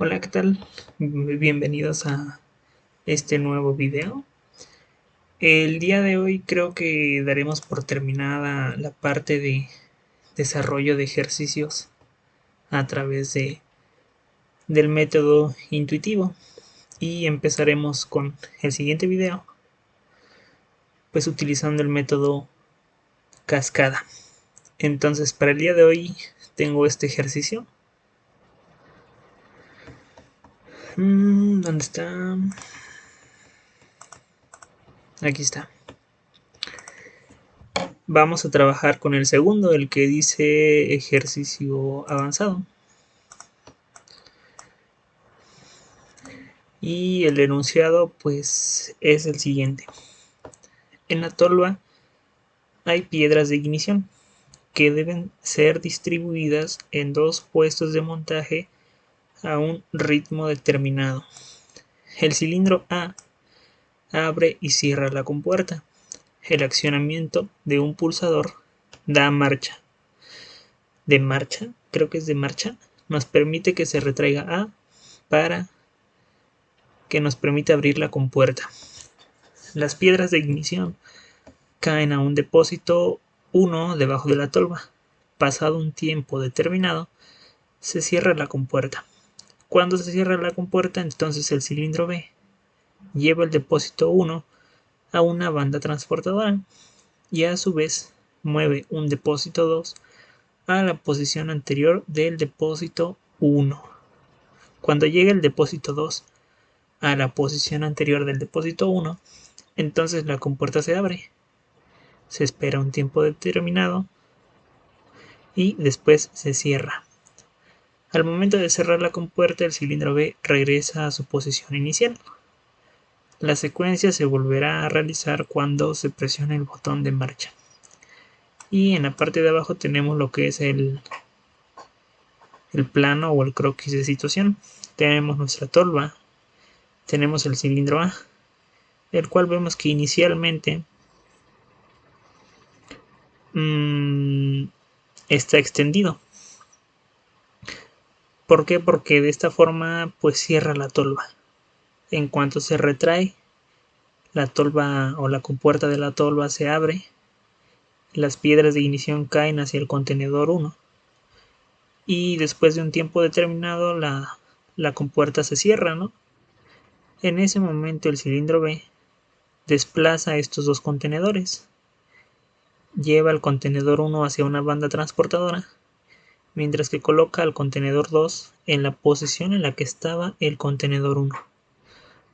Hola, ¿qué tal? Bienvenidos a este nuevo video. El día de hoy creo que daremos por terminada la parte de desarrollo de ejercicios a través del método intuitivo y empezaremos con el siguiente video, pues utilizando el método cascada. Entonces, para el día de hoy tengo este ejercicio. ¿Dónde está? Aquí está. Vamos a trabajar con el segundo, el que dice ejercicio avanzado. Y el enunciado pues es el siguiente. En la tolva hay piedras de ignición que deben ser distribuidas en dos puestos de montaje a un ritmo determinado. El cilindro A abre y cierra la compuerta. El accionamiento de un pulsador da marcha. De marcha, creo que es de marcha, nos permite que se retraiga A para que nos permita abrir la compuerta. Las piedras de ignición caen a un depósito 1 debajo de la tolva. Pasado un tiempo determinado, se cierra la compuerta. Cuando se cierra la compuerta, entonces el cilindro B lleva el depósito 1 a una banda transportadora y a su vez mueve un depósito 2 a la posición anterior del depósito 1. Cuando llegue el depósito 2 a la posición anterior del depósito 1, entonces la compuerta se abre. Se espera un tiempo determinado y después se cierra. Al momento de cerrar la compuerta, el cilindro B regresa a su posición inicial. La secuencia se volverá a realizar cuando se presione el botón de marcha. Y en la parte de abajo tenemos lo que es el plano o el croquis de situación. Tenemos nuestra tolva, tenemos el cilindro A, el cual vemos que inicialmente está extendido. ¿Por qué? Porque de esta forma pues cierra la tolva. En cuanto se retrae, la tolva o la compuerta de la tolva se abre, las piedras de ignición caen hacia el contenedor 1 y después de un tiempo determinado la compuerta se cierra, ¿no? En ese momento el cilindro B desplaza estos dos contenedores, lleva el contenedor 1 hacia una banda transportadora, mientras que coloca al contenedor 2 en la posición en la que estaba el contenedor 1,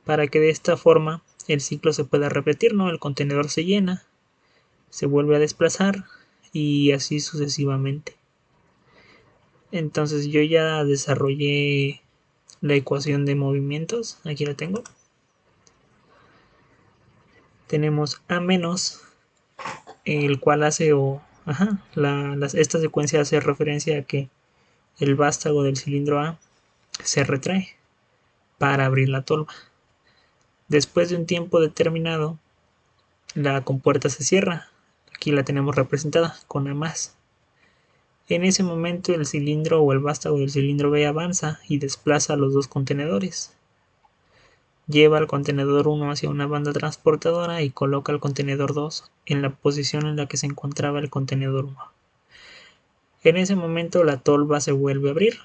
para que de esta forma el ciclo se pueda repetir, ¿no? El contenedor se llena, se vuelve a desplazar y así sucesivamente. Entonces yo ya desarrollé la ecuación de movimientos, aquí la tengo. Tenemos A menos, el cual hace esta secuencia hace referencia a que el vástago del cilindro A se retrae para abrir la tolva. Después de un tiempo determinado, la compuerta se cierra. Aquí la tenemos representada con A más. En ese momento el cilindro o el vástago del cilindro B avanza y desplaza los dos contenedores. Lleva al contenedor 1 hacia una banda transportadora y coloca el contenedor 2 en la posición en la que se encontraba el contenedor 1. En ese momento la tolva se vuelve a abrir,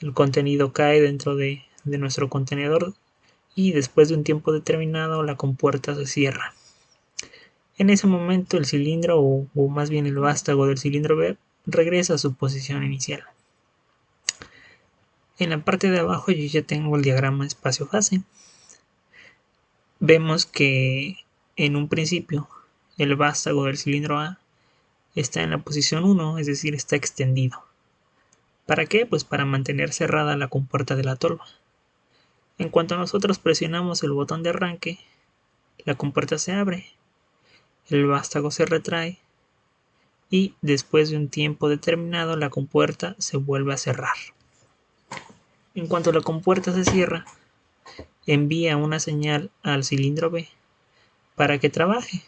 el contenido cae dentro de nuestro contenedor y después de un tiempo determinado la compuerta se cierra. En ese momento el cilindro o más bien el vástago del cilindro B regresa a su posición inicial. En la parte de abajo yo ya tengo el diagrama espacio-fase. Vemos que en un principio el vástago del cilindro A está en la posición 1, es decir, está extendido. ¿Para qué? Pues para mantener cerrada la compuerta de la tolva. En cuanto nosotros presionamos el botón de arranque, la compuerta se abre, el vástago se retrae y después de un tiempo determinado la compuerta se vuelve a cerrar. En cuanto la compuerta se cierra, envía una señal al cilindro B para que trabaje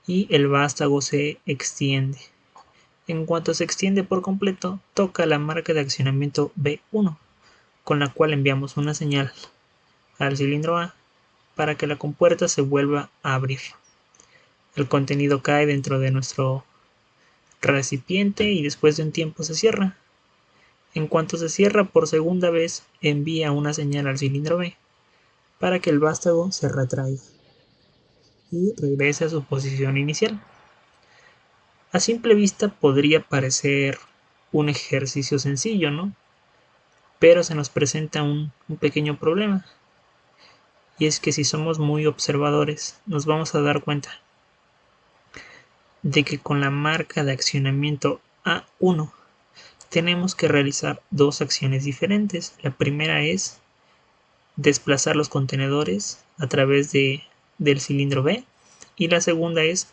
y el vástago se extiende. En cuanto se extiende por completo, toca la marca de accionamiento B1, con la cual enviamos una señal al cilindro A para que la compuerta se vuelva a abrir. El contenido cae dentro de nuestro recipiente y después de un tiempo se cierra. En cuanto se cierra por segunda vez, envía una señal al cilindro B para que el vástago se retraiga y regrese a su posición inicial. A simple vista podría parecer un ejercicio sencillo, ¿no? Pero se nos presenta un pequeño problema. Y es que si somos muy observadores, nos vamos a dar cuenta de que con la marca de accionamiento A1 tenemos que realizar dos acciones diferentes. La primera es desplazar los contenedores a través del cilindro B y la segunda es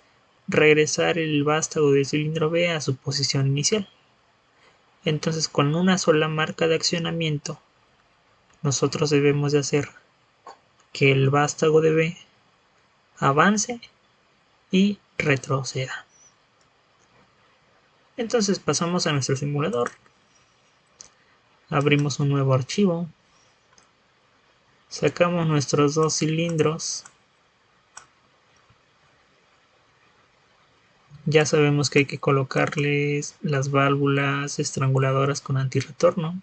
regresar el vástago del cilindro B a su posición inicial. Entonces, con una sola marca de accionamiento, nosotros debemos de hacer que el vástago de B avance y retroceda. Entonces pasamos a nuestro simulador, abrimos un nuevo archivo, sacamos nuestros dos cilindros, ya sabemos que hay que colocarles las válvulas estranguladoras con antirretorno.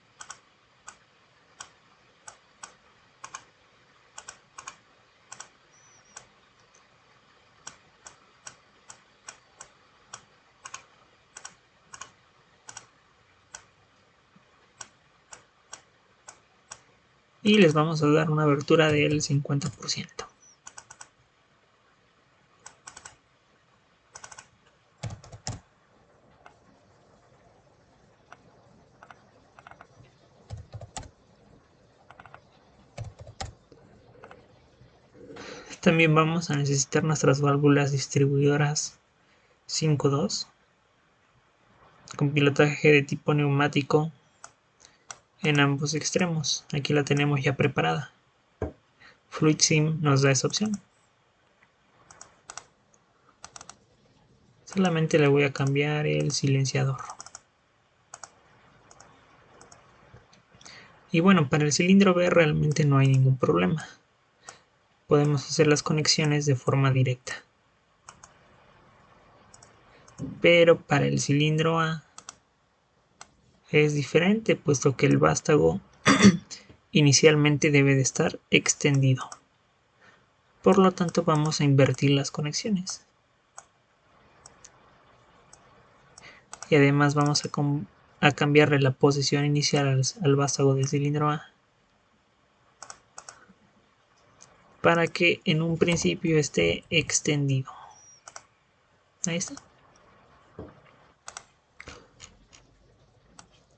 Y les vamos a dar una abertura del 50%. También vamos a necesitar nuestras válvulas distribuidoras 5.2 con pilotaje de tipo neumático en ambos extremos. Aquí la tenemos ya preparada. FluidSim nos da esa opción. Solamente le voy a cambiar el silenciador. Y bueno, para el cilindro B realmente no hay ningún problema. Podemos hacer las conexiones de forma directa. Pero para el cilindro A es diferente, puesto que el vástago inicialmente debe de estar extendido. Por lo tanto, vamos a invertir las conexiones. Y además vamos a cambiarle la posición inicial al vástago del cilindro A para que en un principio esté extendido. Ahí está.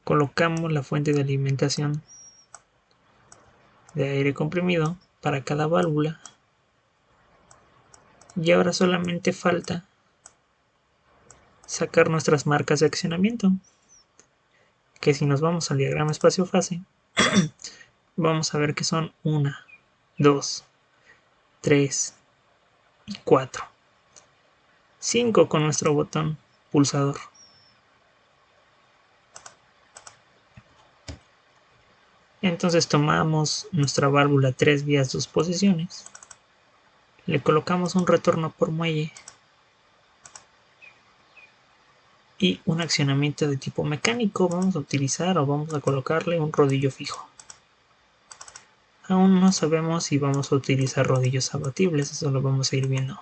Colocamos la fuente de alimentación de aire comprimido para cada válvula. Y ahora solamente falta sacar nuestras marcas de accionamiento, que si nos vamos al diagrama espacio-fase, vamos a ver que son 1, 2, 3 y 4. 5 con nuestro botón pulsador. Entonces tomamos nuestra válvula 3 vías 2 posiciones, le colocamos un retorno por muelle y un accionamiento de tipo mecánico. Vamos a utilizar o vamos a colocarle un rodillo fijo. Aún no sabemos si vamos a utilizar rodillos abatibles, eso lo vamos a ir viendo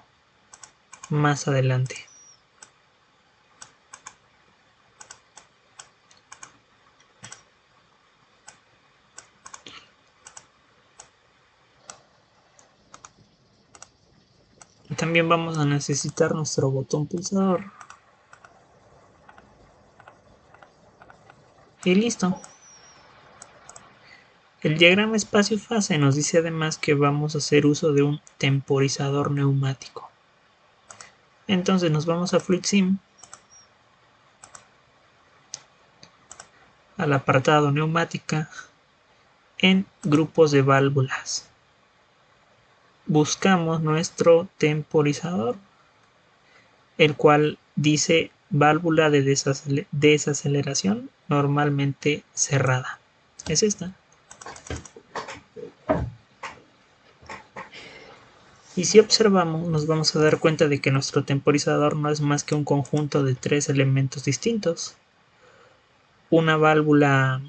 más adelante. También vamos a necesitar nuestro botón pulsador. Y listo. El diagrama espacio-fase nos dice además que vamos a hacer uso de un temporizador neumático. Entonces nos vamos a FluidSim, al apartado neumática, en grupos de válvulas. Buscamos nuestro temporizador, el cual dice válvula de desaceleración normalmente cerrada. Es esta. Y si observamos, nos vamos a dar cuenta de que nuestro temporizador no es más que un conjunto de tres elementos distintos. Una válvula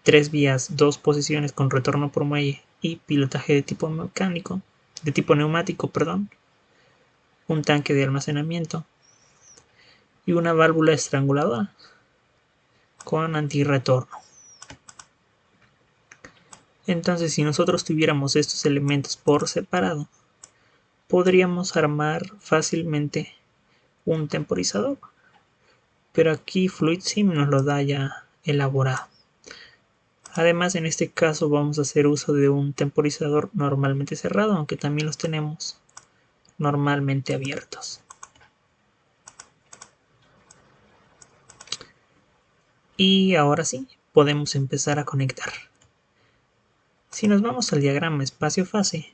3 vías, 2 posiciones con retorno por muelle y pilotaje de tipo mecánico, de tipo neumático, perdón, un tanque de almacenamiento y una válvula estranguladora con antirretorno. Entonces, si nosotros tuviéramos estos elementos por separado, podríamos armar fácilmente un temporizador, pero aquí FluidSim nos lo da ya elaborado. Además, en este caso vamos a hacer uso de un temporizador normalmente cerrado, aunque también los tenemos normalmente abiertos. Y ahora sí, podemos empezar a conectar. Si nos vamos al diagrama espacio-fase,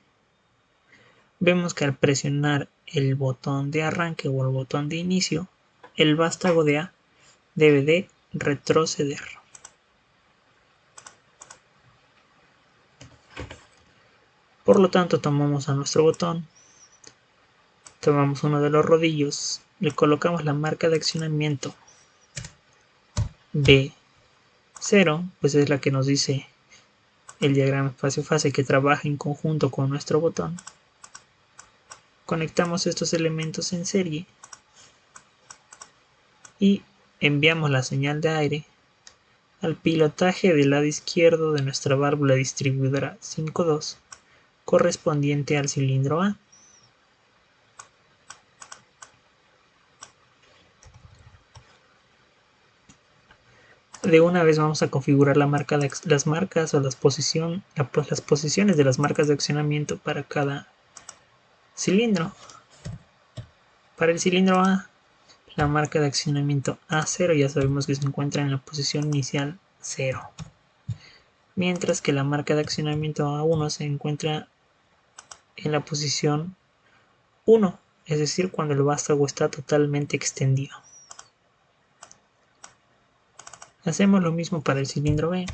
vemos que al presionar el botón de arranque o el botón de inicio, el vástago de A debe de retroceder. Por lo tanto, tomamos a nuestro botón, tomamos uno de los rodillos, le colocamos la marca de accionamiento B0, pues es la que nos dice el diagrama espacio-fase que trabaja en conjunto con nuestro botón. Conectamos estos elementos en serie y enviamos la señal de aire al pilotaje del lado izquierdo de nuestra válvula distribuidora 5.2 correspondiente al cilindro A. De una vez vamos a configurar las marcas o las posiciones de las marcas de accionamiento para cada cilindro. Para el cilindro A, la marca de accionamiento A0 ya sabemos que se encuentra en la posición inicial 0, mientras que la marca de accionamiento A1 se encuentra en la posición 1, es decir, cuando el vástago está totalmente extendido. Hacemos lo mismo para el cilindro B.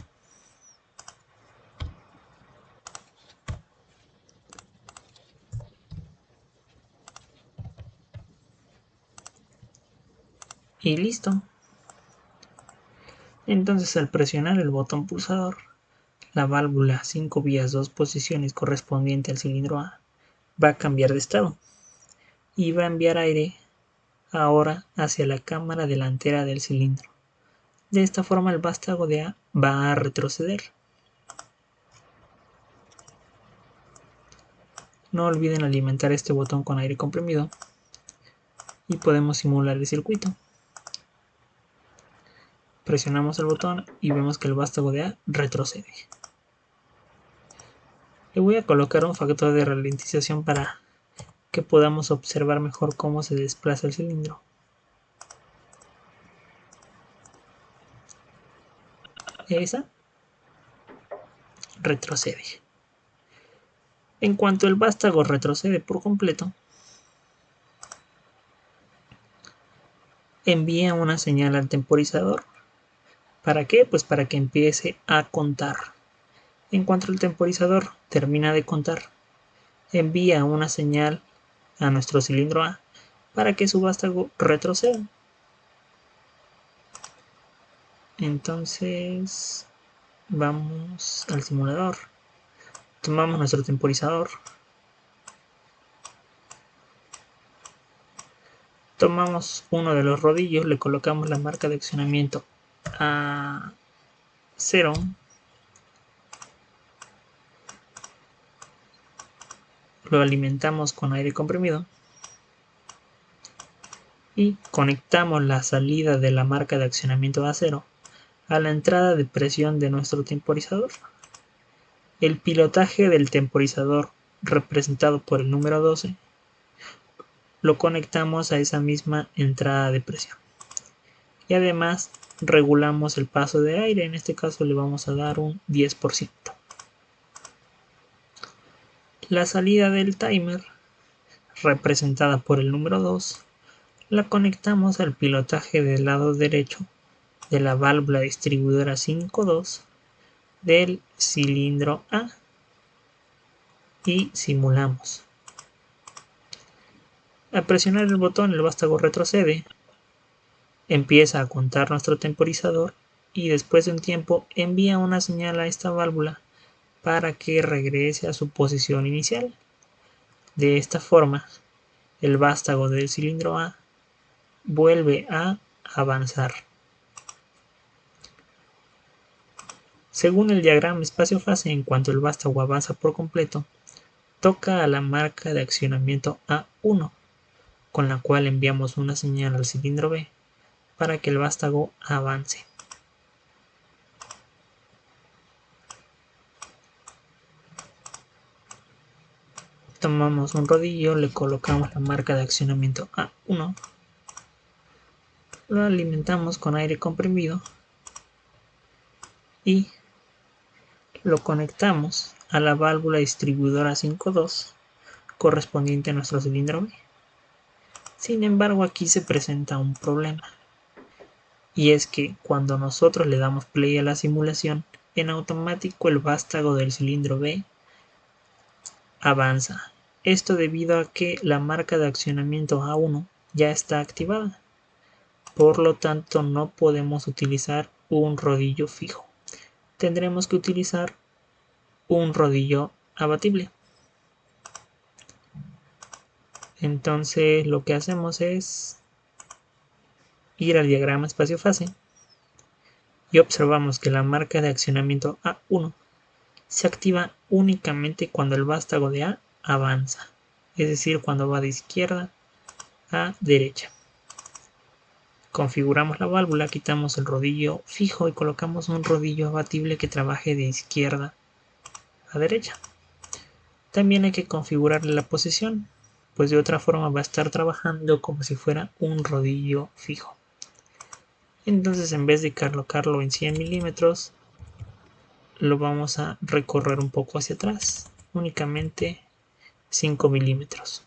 Y listo. Entonces, al presionar el botón pulsador, la válvula 5 vías 2 posiciones correspondiente al cilindro A va a cambiar de estado y va a enviar aire ahora hacia la cámara delantera del cilindro. De esta forma el vástago de A va a retroceder. No olviden alimentar este botón con aire comprimido y podemos simular el circuito. Presionamos el botón y vemos que el vástago de A retrocede. Le voy a colocar un factor de ralentización para que podamos observar mejor cómo se desplaza el cilindro. Esa retrocede. En cuanto el vástago retrocede por completo, envía una señal al temporizador. ¿Para qué? Pues para que empiece a contar. En cuanto el temporizador termina de contar, envía una señal a nuestro cilindro A para que su vástago retroceda. Entonces vamos al simulador, tomamos nuestro temporizador, tomamos uno de los rodillos, le colocamos la marca de accionamiento a 0, lo alimentamos con aire comprimido y conectamos la salida de la marca de accionamiento a 0 a la entrada de presión de nuestro temporizador. El pilotaje del temporizador, representado por el número 12, lo conectamos a esa misma entrada de presión. Y además regulamos el paso de aire, en este caso le vamos a dar un 10%. La salida del timer, representada por el número 2, la conectamos al pilotaje del lado derecho de la válvula distribuidora 5.2 del cilindro A y simulamos. Al presionar el botón, el vástago retrocede, empieza a contar nuestro temporizador y después de un tiempo envía una señal a esta válvula para que regrese a su posición inicial. De esta forma, el vástago del cilindro A vuelve a avanzar. Según el diagrama espacio-fase, en cuanto el vástago avanza por completo, toca a la marca de accionamiento A1, con la cual enviamos una señal al cilindro B para que el vástago avance. Tomamos un rodillo, le colocamos la marca de accionamiento A1, lo alimentamos con aire comprimido y lo conectamos a la válvula distribuidora 5.2 correspondiente a nuestro cilindro B. Sin embargo, aquí se presenta un problema, y es que cuando nosotros le damos play a la simulación, en automático el vástago del cilindro B avanza. Esto debido a que la marca de accionamiento A1 ya está activada. Por lo tanto, no podemos utilizar un rodillo fijo. Tendremos que utilizar un rodillo abatible. Entonces, lo que hacemos es ir al diagrama espacio-fase y observamos que la marca de accionamiento A1 se activa únicamente cuando el vástago de A avanza, es decir, cuando va de izquierda a derecha. Configuramos la válvula, quitamos el rodillo fijo y colocamos un rodillo abatible que trabaje de izquierda a derecha. También hay que configurarle la posición, pues de otra forma va a estar trabajando como si fuera un rodillo fijo. Entonces, en vez de colocarlo en 100 milímetros, lo vamos a recorrer un poco hacia atrás, únicamente 5 milímetros.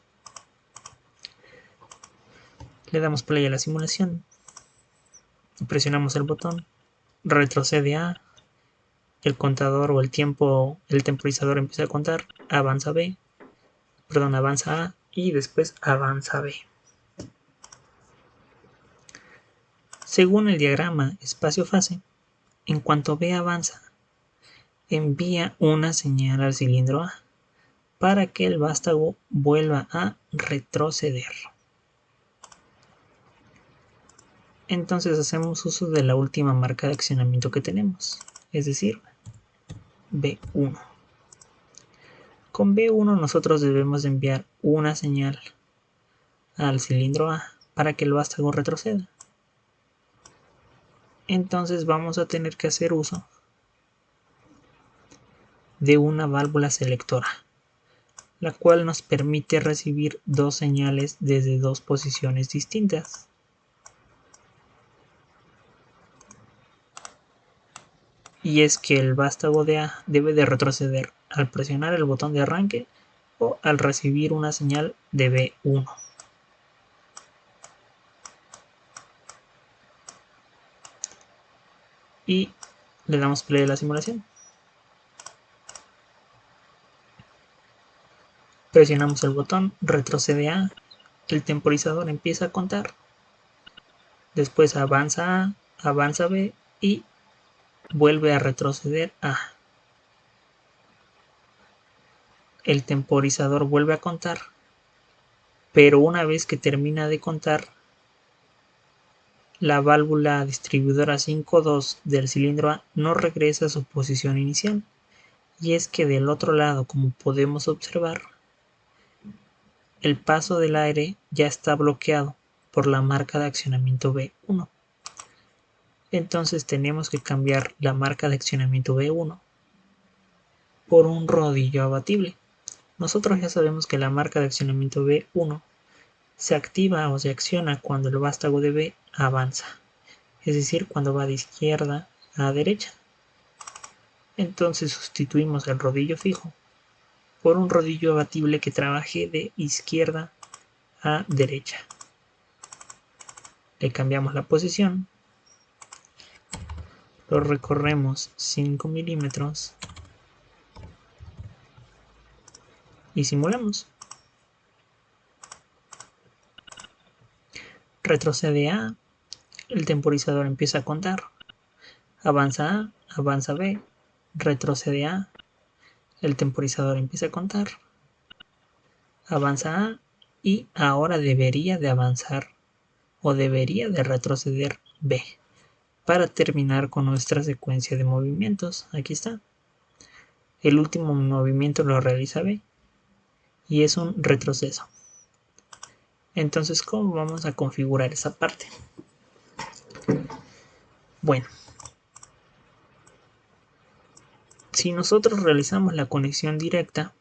Le damos play a la simulación, presionamos el botón, retrocede A, el contador o el temporizador empieza a contar, avanza A y después avanza B. Según el diagrama espacio-fase, en cuanto B avanza, envía una señal al cilindro A para que el vástago vuelva a retroceder. Entonces hacemos uso de la última marca de accionamiento que tenemos, es decir, B1. Con B1 nosotros debemos enviar una señal al cilindro A para que el vástago retroceda. Entonces vamos a tener que hacer uso de una válvula selectora, la cual nos permite recibir dos señales desde dos posiciones distintas. Y es que el vástago de A debe de retroceder al presionar el botón de arranque o al recibir una señal de B1. Y le damos play a la simulación. Presionamos el botón, retrocede A, el temporizador empieza a contar, después avanza A, avanza B y vuelve a retroceder A. El temporizador vuelve a contar, pero una vez que termina de contar, la válvula distribuidora 5.2 del cilindro A no regresa a su posición inicial. Y es que del otro lado, como podemos observar, el paso del aire ya está bloqueado por la marca de accionamiento B1. Entonces tenemos que cambiar la marca de accionamiento B1 por un rodillo abatible. Nosotros ya sabemos que la marca de accionamiento B1 se activa o se acciona cuando el vástago de B avanza, es decir, cuando va de izquierda a derecha. Entonces sustituimos el rodillo fijo por un rodillo abatible que trabaje de izquierda a derecha. Le cambiamos la posición, lo recorremos 5 milímetros y simulamos. Retrocede A, el temporizador empieza a contar. Avanza A, avanza B, retrocede A, el temporizador empieza a contar. Avanza A y ahora debería de avanzar o debería de retroceder B para terminar con nuestra secuencia de movimientos. Aquí está. El último movimiento lo realiza B y es un retroceso. Entonces, ¿cómo vamos a configurar esa parte? Bueno, si nosotros realizamos la conexión directa,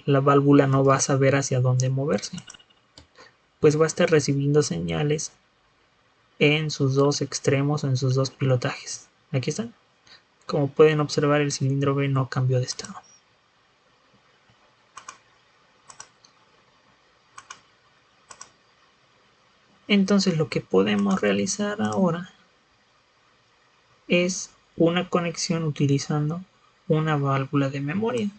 la válvula no va a saber hacia dónde moverse, pues va a estar recibiendo señales en sus dos extremos o en sus dos pilotajes. Aquí están. Como pueden observar, el cilindro B no cambió de estado. Entonces lo que podemos realizar ahora es una conexión utilizando una válvula de memoria,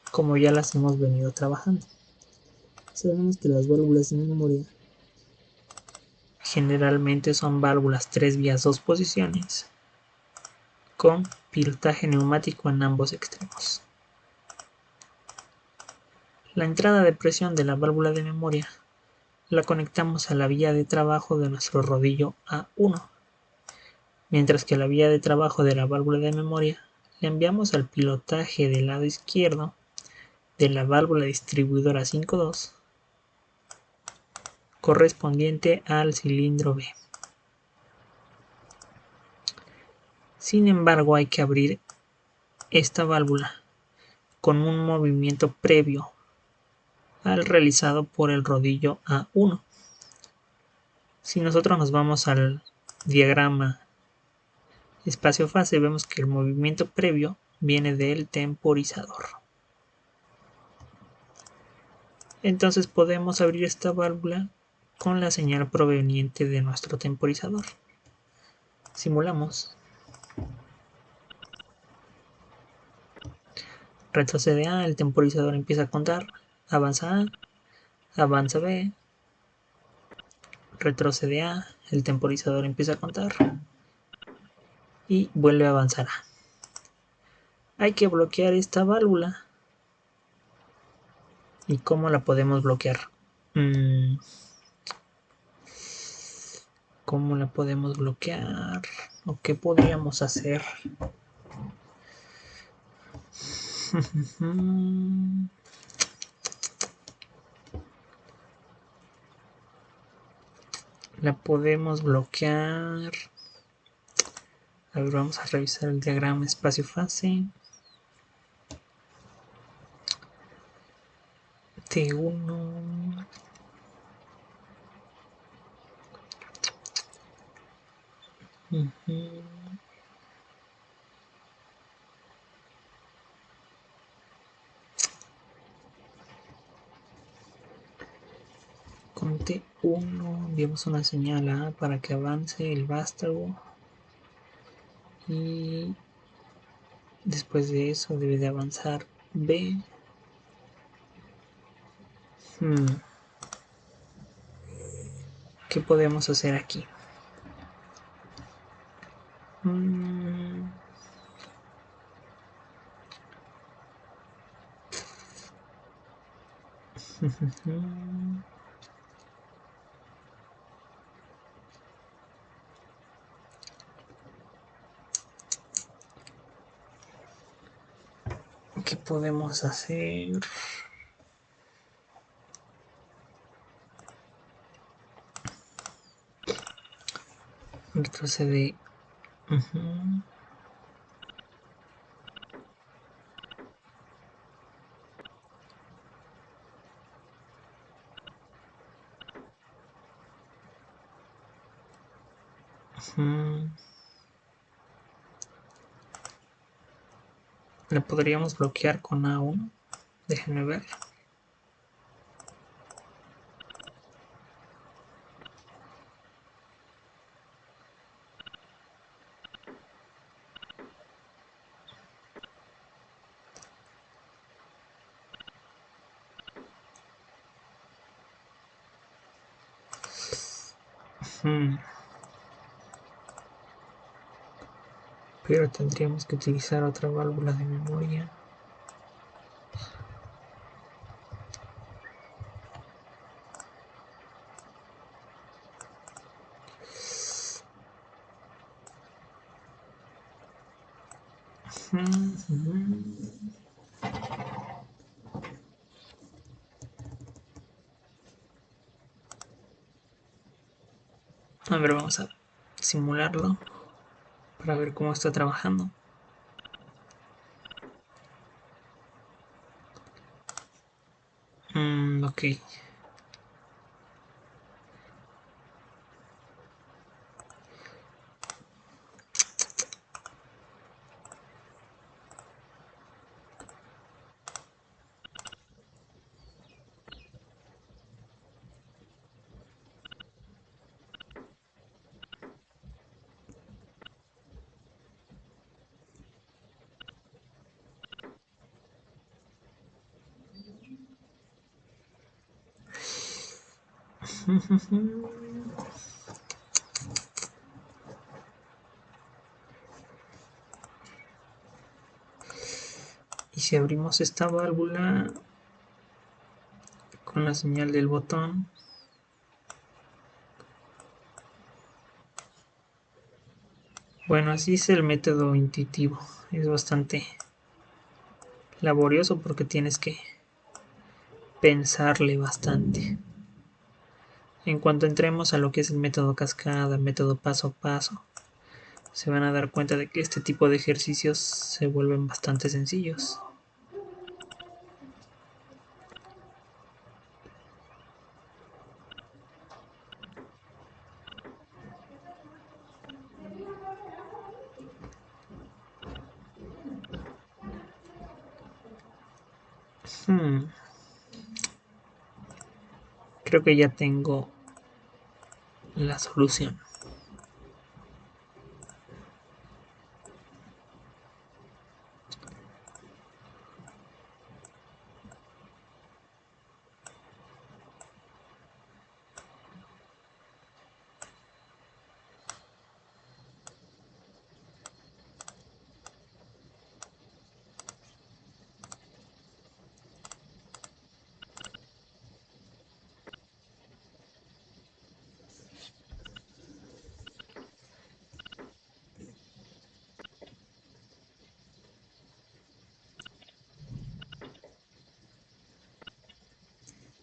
como ya las hemos venido trabajando. Sabemos que las válvulas de memoria generalmente son válvulas 3 vías 2 posiciones con pilotaje neumático en ambos extremos. La entrada de presión de la válvula de memoria la conectamos a la vía de trabajo de nuestro rodillo A1, mientras que la vía de trabajo de la válvula de memoria la enviamos al pilotaje del lado izquierdo de la válvula distribuidora 5.2 correspondiente al cilindro B. Sin embargo, hay que abrir esta válvula con un movimiento previo al realizado por el rodillo A1. Si nosotros nos vamos al diagrama espacio-fase, vemos que el movimiento previo viene del temporizador. Entonces podemos abrir esta válvula con la señal proveniente de nuestro temporizador. Simulamos. Retrocede A, el temporizador empieza a contar. Avanza A, avanza B. Retrocede A, el temporizador empieza a contar. Y vuelve a avanzar A. Hay que bloquear esta válvula. ¿Y cómo la podemos bloquear? ¿Cómo la podemos bloquear? ¿O qué podríamos hacer? La podemos bloquear. A ver, vamos a revisar el diagrama espacio-fase. T1. Con T1 enviamos una señal a A para que avance el vástago. Y después de eso debe de avanzar B. ¿Qué podemos hacer aquí? ¿Qué podemos hacer? Retrocede. La podríamos bloquear con A1. Déjenme ver. Pero tendríamos que utilizar otra válvula de memoria. A ver, vamos a simularlo para ver cómo está trabajando. Ok. Y si abrimos esta válvula con la señal del botón, bueno, así es el método intuitivo. Es bastante laborioso porque tienes que pensarle bastante. En cuanto entremos a lo que es el método cascada, método paso a paso, se van a dar cuenta de que este tipo de ejercicios se vuelven bastante sencillos. Creo que ya tengo la solución.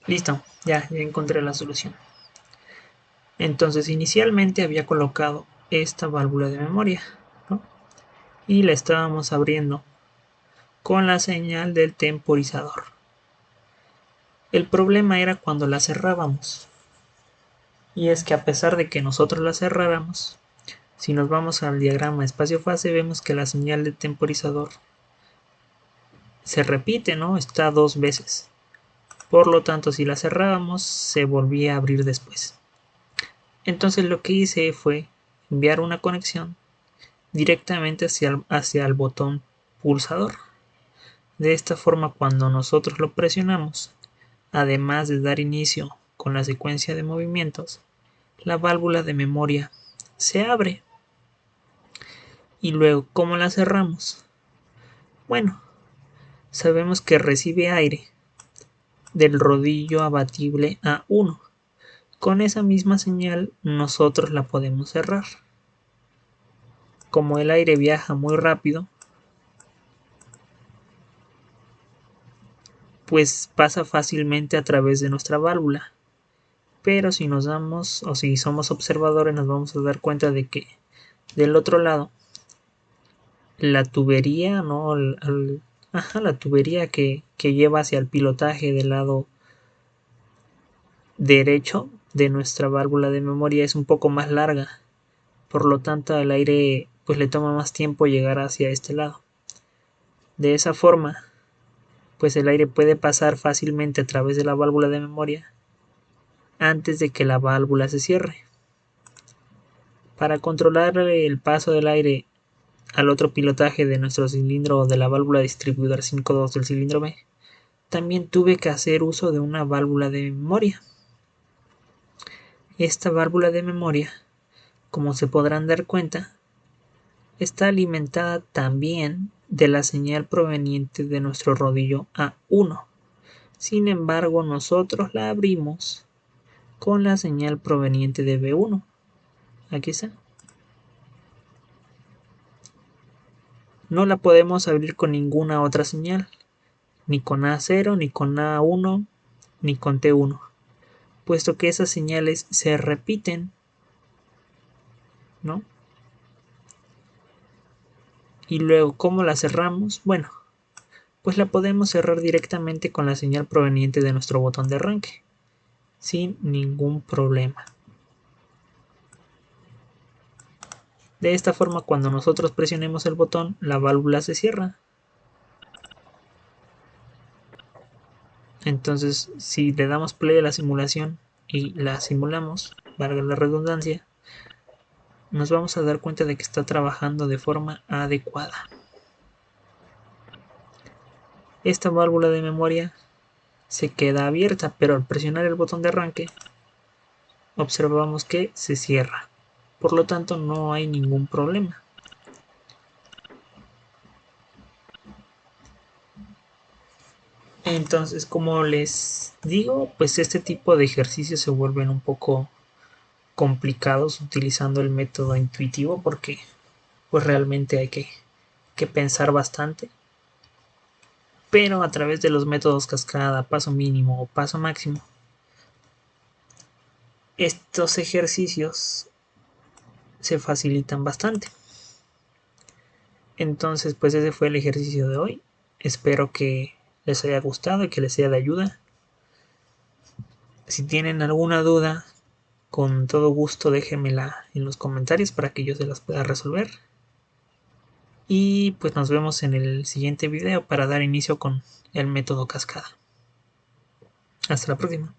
Listo, ya encontré la solución. Entonces inicialmente había colocado esta válvula de memoria, ¿no? Y la estábamos abriendo con la señal del temporizador. El problema era cuando la cerrábamos. Y es que a pesar de que nosotros la cerráramos, si nos vamos al diagrama espacio-fase, vemos que la señal del temporizador se repite, ¿no? Está dos veces. Por lo tanto, si la cerrábamos, se volvía a abrir después. Entonces lo que hice fue enviar una conexión directamente hacia el botón pulsador. De esta forma, cuando nosotros lo presionamos, además de dar inicio con la secuencia de movimientos, la válvula de memoria se abre. Y luego, ¿cómo la cerramos? Bueno, sabemos que recibe aire del rodillo abatible A1. Con esa misma señal nosotros la podemos cerrar. Como el aire viaja muy rápido, pues pasa fácilmente a través de nuestra válvula. Pero si nos damos, o si somos observadores, nos vamos a dar cuenta de que del otro lado, la tubería, ¿no? La tubería que lleva hacia el pilotaje del lado derecho de nuestra válvula de memoria es un poco más larga. Por lo tanto, al aire pues le toma más tiempo llegar hacia este lado. De esa forma, pues el aire puede pasar fácilmente a través de la válvula de memoria antes de que la válvula se cierre. Para controlar el paso del aire al otro pilotaje de nuestro cilindro de la válvula distribuidora 5.2 del cilindro B, también tuve que hacer uso de una válvula de memoria. Esta válvula de memoria, como se podrán dar cuenta, está alimentada también de la señal proveniente de nuestro rodillo A1. Sin embargo, nosotros la abrimos con la señal proveniente de B1. Aquí está. No la podemos abrir con ninguna otra señal, ni con A0, ni con A1, ni con T1, puesto que esas señales se repiten, ¿no? Y luego, ¿cómo la cerramos? Bueno, pues la podemos cerrar directamente con la señal proveniente de nuestro botón de arranque, sin ningún problema. De esta forma, cuando nosotros presionemos el botón, la válvula se cierra. Entonces, si le damos play a la simulación y la simulamos, valga la redundancia, nos vamos a dar cuenta de que está trabajando de forma adecuada. Esta válvula de memoria se queda abierta, pero al presionar el botón de arranque, observamos que se cierra. Por lo tanto, no hay ningún problema. Entonces, como les digo, pues este tipo de ejercicios se vuelven un poco complicados utilizando el método intuitivo porque pues realmente hay que pensar bastante. Pero a través de los métodos cascada, paso mínimo o paso máximo, estos ejercicios se facilitan bastante. Entonces, pues ese fue el ejercicio de hoy. Espero que les haya gustado y que les sea de ayuda. Si tienen alguna duda, con todo gusto déjenmela en los comentarios para que yo se las pueda resolver. Y pues nos vemos en el siguiente video para dar inicio con el método cascada. Hasta la próxima.